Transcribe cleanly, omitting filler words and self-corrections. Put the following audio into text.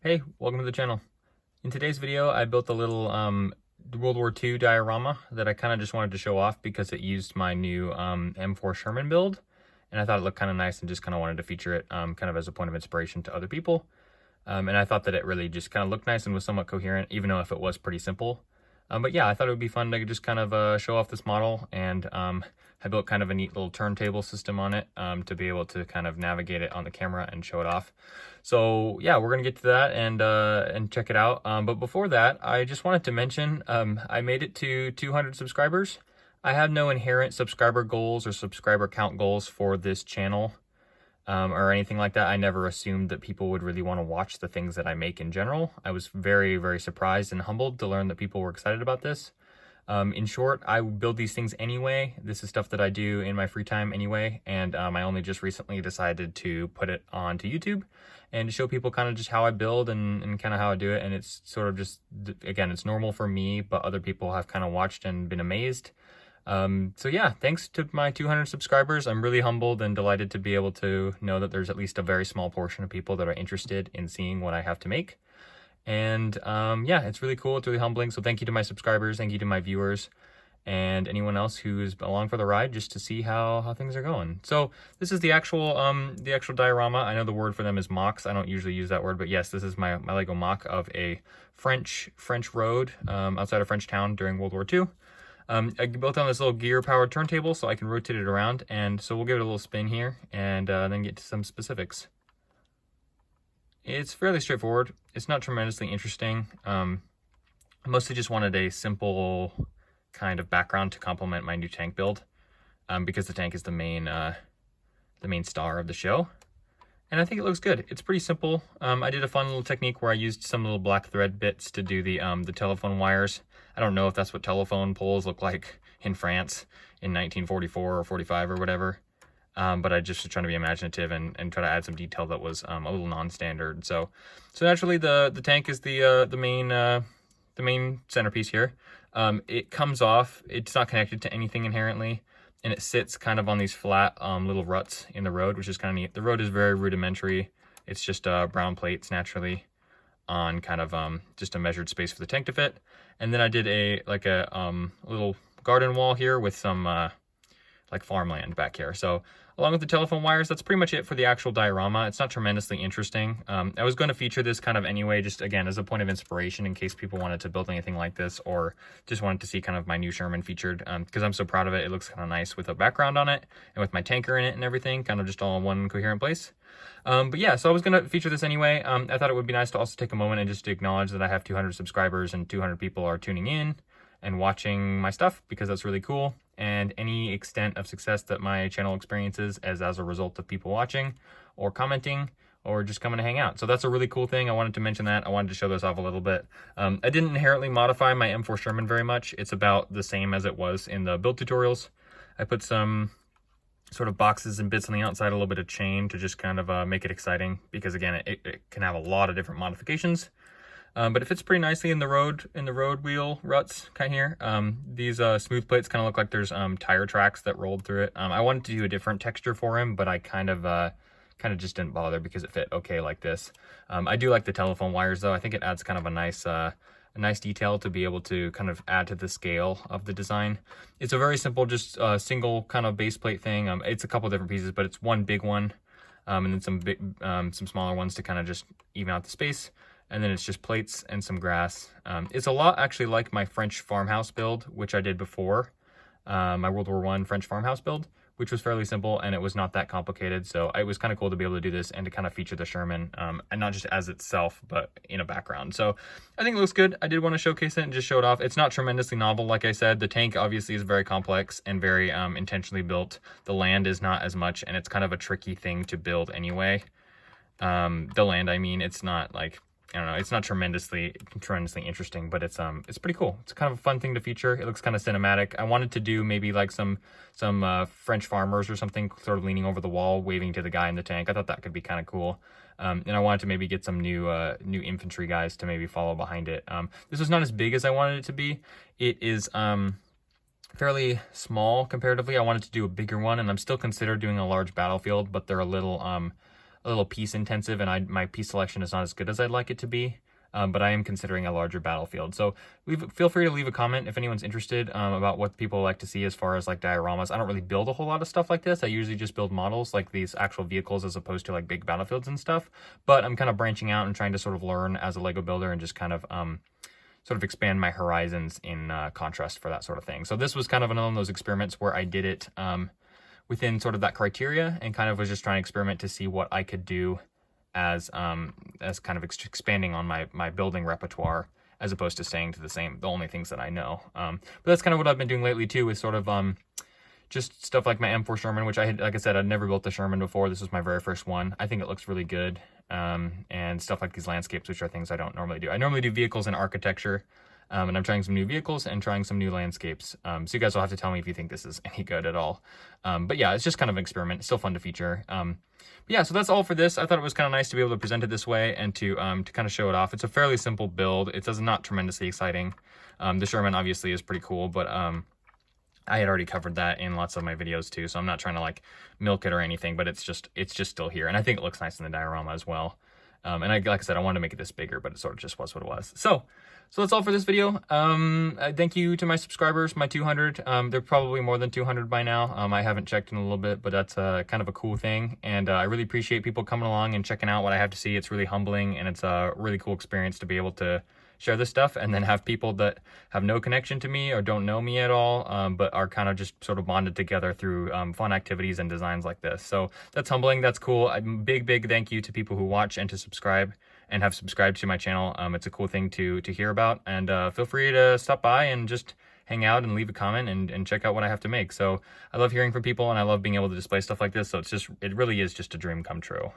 Hey, welcome to the channel. In today's video, I built a little World War II diorama that I kind of just wanted to show off because it used my new M4 Sherman build, and I thought it looked kind of nice and just kind of wanted to feature it kind of as a point of inspiration to other people. And I thought that it really just kind of looked nice and was somewhat coherent, even though if it was pretty simple. But yeah, I thought it would be fun to just kind of show off this model, and I built kind of a neat little turntable system on it to be able to kind of navigate it on the camera and show it off. So yeah, we're gonna get to that and check it out. But before that, I just wanted to mention I made it to 200 subscribers. I have no inherent subscriber goals or subscriber count goals for this channel or anything like that. I never assumed that people would really want to watch the things that I make in general. I was very, very surprised and humbled to learn that people were excited about this. In short, I build these things anyway. This is stuff that I do in my free time anyway, and I only just recently decided to put it onto YouTube and to show people kind of just how I build and kind of how I do it. And it's sort of just, again, it's normal for me, but other people have kind of watched and been amazed. So yeah, thanks to my 200 subscribers. I'm really humbled and delighted to be able to know that there's at least a very small portion of people that are interested in seeing what I have to make. And yeah, it's really cool. It's really humbling. So thank you to my subscribers. Thank you to my viewers and anyone else who's along for the ride just to see how things are going. So this is the actual diorama. I know the word for them is MOCs. I don't usually use that word, but yes, this is my Lego MOC of a French road outside of Frenchtown during World War II. I built on this little gear-powered turntable so I can rotate it around, and so we'll give it a little spin here and then get to some specifics. It's fairly straightforward. It's not tremendously interesting. I mostly just wanted a simple kind of background to complement my new tank build because the tank is the main star of the show. And I think it looks good. It's pretty simple. I did a fun little technique where I used some little black thread bits to do the telephone wires. I don't know if that's what telephone poles look like in France in 1944 or 45 or whatever. But I just was trying to be imaginative and try to add some detail that was a little non-standard. So naturally the tank is the main centerpiece here. It comes off. It's not connected to anything inherently, and it sits kind of on these flat little ruts in the road, which is kind of neat. The road is very rudimentary. It's just brown plates naturally on kind of just a measured space for the tank to fit. And then I did a little garden wall here with some like farmland back here. So along with the telephone wires, that's pretty much it for the actual diorama. It's not tremendously interesting. I was going to feature this kind of anyway, just again as a point of inspiration in case people wanted to build anything like this or just wanted to see kind of my new Sherman featured because I'm so proud of it. It looks kind of nice with a background on it and with my tanker in it and everything, kind of just all in one coherent place. But yeah, so I was going to feature this anyway. I thought it would be nice to also take a moment and just to acknowledge that I have 200 subscribers and 200 people are tuning in and watching my stuff because that's really cool. And any extent of success that my channel experiences as a result of people watching or commenting or just coming to hang out. So that's a really cool thing. I wanted to mention that. I wanted to show this off a little bit. I didn't inherently modify my M4 Sherman very much. It's about the same as it was in the build tutorials. I put some sort of boxes and bits on the outside, a little bit of chain to just kind of make it exciting because again, it can have a lot of different modifications. But it fits pretty nicely in the road wheel ruts kind of here. These smooth plates kind of look like there's tire tracks that rolled through it. I wanted to do a different texture for him, but I kind of just didn't bother because it fit okay like this. I do like the telephone wires though. I think it adds kind of a nice detail to be able to kind of add to the scale of the design. It's a very simple, just single kind of base plate thing. It's a couple different pieces, but it's one big one, and then some smaller ones to kind of just even out the space. And then it's just plates and some grass. It's a lot actually like my French farmhouse build, which I did before, my World War I French farmhouse build, which was fairly simple and it was not that complicated. So it was kind of cool to be able to do this and to kind of feature the Sherman, and not just as itself, but in a background. So I think it looks good. I did want to showcase it and just show it off. It's not tremendously novel, like I said. The tank obviously is very complex and very intentionally built. The land is not as much, and it's kind of a tricky thing to build anyway. The land, I mean, it's not like, I don't know, it's not tremendously interesting, but it's pretty cool. It's kind of a fun thing to feature. It looks kind of cinematic. I wanted to do maybe like some French farmers or something sort of leaning over the wall, waving to the guy in the tank. I thought that could be kind of cool. And I wanted to maybe get some new infantry guys to maybe follow behind it. This was not as big as I wanted it to be. It is fairly small comparatively. I wanted to do a bigger one, and I'm still considering doing a large battlefield, but they're a little little piece intensive, and my piece selection is not as good as I'd like it to be. But I am considering a larger battlefield. So feel free to leave a comment if anyone's interested about what people like to see as far as like dioramas. I don't really build a whole lot of stuff like this. I usually just build models like these actual vehicles as opposed to like big battlefields and stuff. But I'm kind of branching out and trying to sort of learn as a Lego builder and just kind of sort of expand my horizons in contrast for that sort of thing. So this was kind of another one of those experiments where I did it within sort of that criteria and kind of was just trying to experiment to see what I could do as kind of expanding on my building repertoire as opposed to staying to the only things that I know. But that's kind of what I've been doing lately too, is sort of just stuff like my M4 Sherman, which like I said, I'd never built the Sherman before. This was my very first one. I think it looks really good. And stuff like these landscapes, which are things I don't normally do. I normally do vehicles and architecture, and I'm trying some new vehicles and trying some new landscapes. So you guys will have to tell me if you think this is any good at all. But yeah, it's just kind of an experiment. It's still fun to feature. But yeah, so that's all for this. I thought it was kind of nice to be able to present it this way and to kind of show it off. It's a fairly simple build. It does not tremendously exciting. The Sherman obviously is pretty cool, but I had already covered that in lots of my videos too, so I'm not trying to like milk it or anything, but it's just still here, and I think it looks nice in the diorama as well. And like I said, I wanted to make it this bigger, but it sort of just was what it was. So that's all for this video. Thank you to my subscribers, my 200. They're probably more than 200 by now. I haven't checked in a little bit, but that's kind of a cool thing. And I really appreciate people coming along and checking out what I have to see. It's really humbling, and it's a really cool experience to be able to share this stuff and then have people that have no connection to me or don't know me at all, but are kind of just sort of bonded together through fun activities and designs like this. So that's humbling. That's cool. A big thank you to people who watch and to subscribe and have subscribed to my channel. It's a cool thing to hear about, and feel free to stop by and just hang out and leave a comment and check out what I have to make. So I love hearing from people, and I love being able to display stuff like this. So it really is just a dream come true.